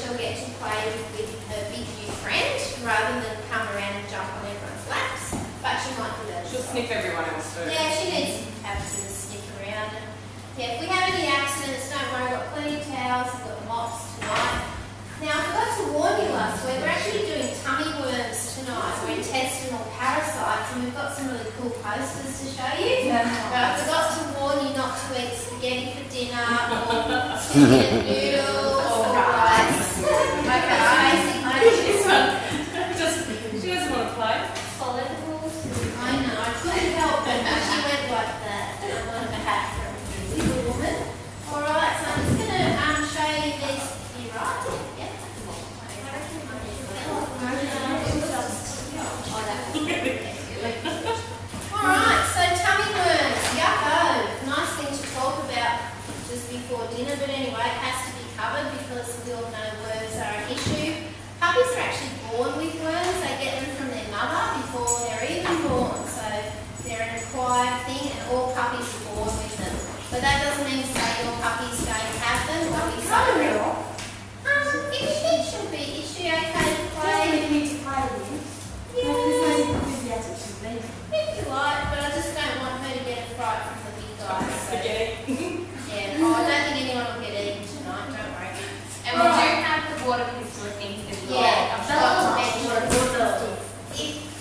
she'll get to play with her big new friend rather than come around and jump on everyone's laps. But she might do that. She'll sniff everyone else too. Yeah, she needs to have a sniff around. And yeah, if we have any accidents, don't worry, we've got plenty of towels, we've got mops tonight. Now, I forgot to warn you last week, we're actually doing tummy worms tonight, or intestinal parasites, and we've got some really cool posters to show you. But I forgot to warn you not to eat spaghetti for dinner, or chicken noodles, or rice. Okay. She doesn't want to play. Follicles. I know, I couldn't help it, but she went like that. I wanted to have from Little Woman. Alright, so I'm just going to show you these. You right? Yep. Alright, so tummy worms. Yucko. Nice thing to talk about just before dinner, but anyway, it has to be covered because we all know worms are an issue. Puppies are actually born with worms. They get them from their mother before they're even born. So they're an acquired thing and all puppies are born with them. But that doesn't mean to say all puppies don't have them. Puppies are real. Is she okay to play? Yeah. If you like, but I just don't want her to get a fright from the big guys. So. Yeah, I don't think anyone will get eaten tonight, don't worry. And we do have the water pistol things as well. Yeah, I've got to mention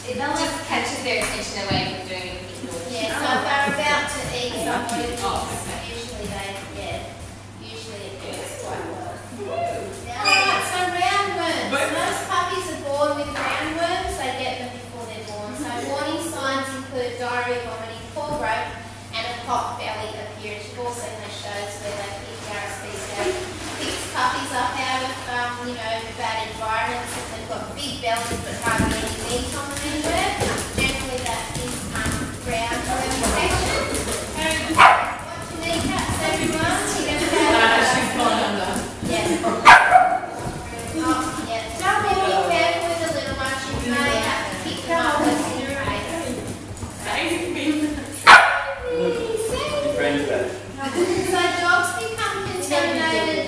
it just catches their attention away from doing the pistol. Yeah, so if they're about to eat somebody, usually it goes quite well. Alright, so roundworms. Most puppies are born with roundworms. They get them before they're born. So warning signs include diarrhea, vomiting, poor growth, and a pot belly appearance. You've all seen those shows where they pick picks puppies up out of bad environments and they've got big bellies but hardly any meat on them anywhere. Generally that is roundworm infection. Watch your kneecaps, everyone. You're going to have she's gone under. Yeah. Don't be careful with the little ones. You may have to pick them up with your So dogs become contaminated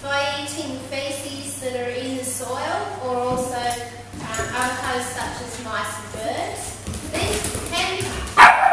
by eating feces that are in the soil or also other hosts such as mice and birds. These can be passed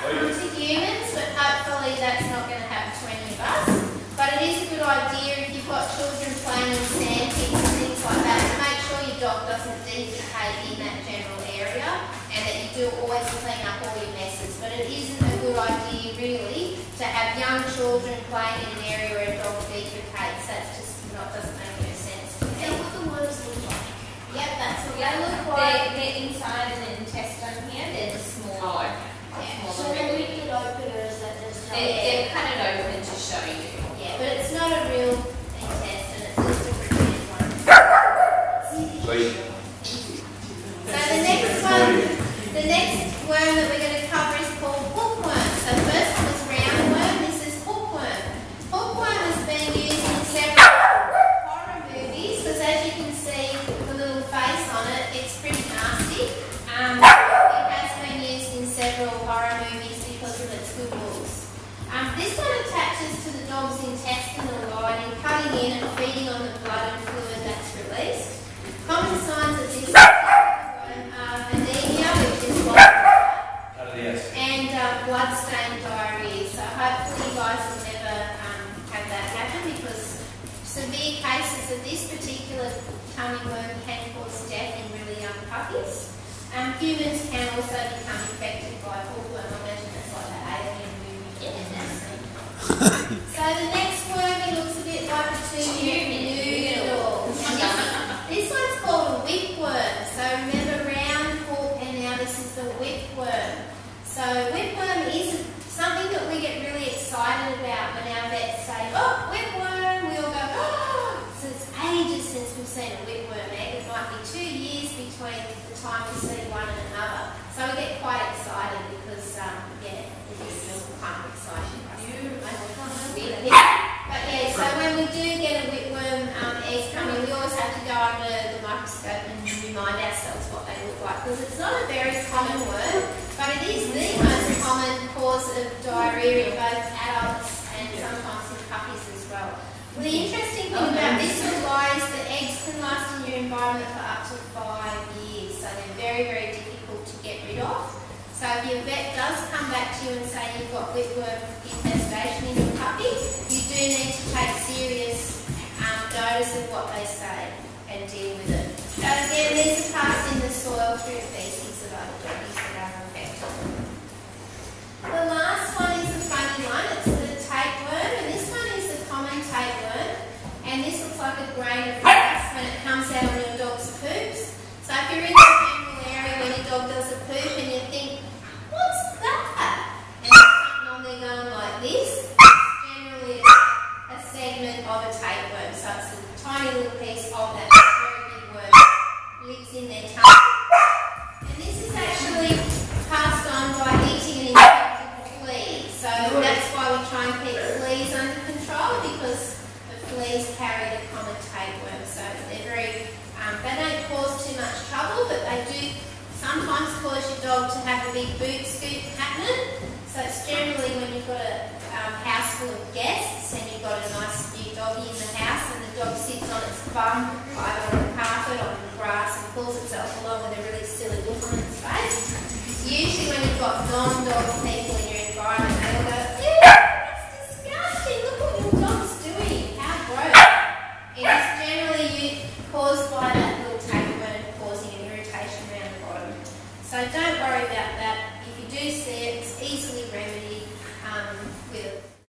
to humans, but hopefully that's not going to happen to any of us. But it is a good idea if you've got children playing in sand pits and things like that, to make sure your dog doesn't defecate in that general area and that you do always clean up all your messes. But it isn't a good idea really to have young children playing in an area where a dog defecates. That's just doesn't make any sense. Is that what the worms look like? Yep, that's what they look like. They're inside an intestine here. They're just small. So then we can open it as that there's no They've cut it open to show you. Yeah, but it's not a real intestine, it's just a pretend one. So the next worm that we're going to cover is called hookworm. So the first one was roundworm, this is hookworm. Hookworm has been used in several horror movies, because as you can see the little face on it, it's pretty nasty. It has been used in several horror movies because of its good looks. This one attaches to the dog's intestinal lining, cutting in and feeding on the blood and fluid that's released. Common signs of this are anemia, which is and blood-stained diarrhea. So hopefully you guys will never have that happen, because severe cases of this particular tummy worm can cause death in really young puppies. Humans can also become infected by hookworm. I imagine that's like that alien movie. So the next worm, it looks a bit like a two-year noodle. This one's called a whipworm. So remember round, hook, and now this is the whipworm. So whipworm is something that we get really excited about when our vets say, oh, whipworm, we all go, oh. So it's ages since we've seen a whipworm egg. It might be 2 years between the time we see one and another. So we get quite excited because, it is kind of exciting for us. But yeah, so when we do get a whipworm egg coming, we always have to go under the microscope and remind ourselves what they look like, because it's not a very common worm, but it is the most common cause of diarrhea in both adults and sometimes in puppies as well. Well, the interesting thing about this little guy is the eggs can last in your environment for up to 5 years, so they're very, very difficult to get rid of. So if your vet does come back to you and say you've got whipworm infestation in your puppy, you do need to take serious notice of what they say and deal with it. So again, these are passed in the soil through feces of other doggies that are infected. The last one is a funny one. It's the tapeworm, and this one is the common tapeworm. And this looks like a grain of rice when it comes out on your dog's poops. So if you're in the general area when your dog does a poop and you think, what's that? And there's something on there going like this, it's generally a segment of a tapeworm. So it's a tiny little piece of that very big worm lives in their tongue. And this is actually passed on by eating an infected flea. So that's why we try and keep fleas under control, because the fleas carry the common tapeworm. So they're very, they don't cause too much trouble, but they do sometimes cause your dog to have a big boot scoot happening. So it's generally when you've got a house full of guests and you've got a nice new doggy in the house and the dog sits on its bum either on the carpet or on the grass and pulls itself along with a really silly look on its face. Usually when you've got non-dog people in your environment, they'll go, ew, that's disgusting, look what your dog's doing, how gross. It is generally caused by that little tapeworm causing an irritation around the bottom. So don't worry about that. If you do see it, it's easily remedied with a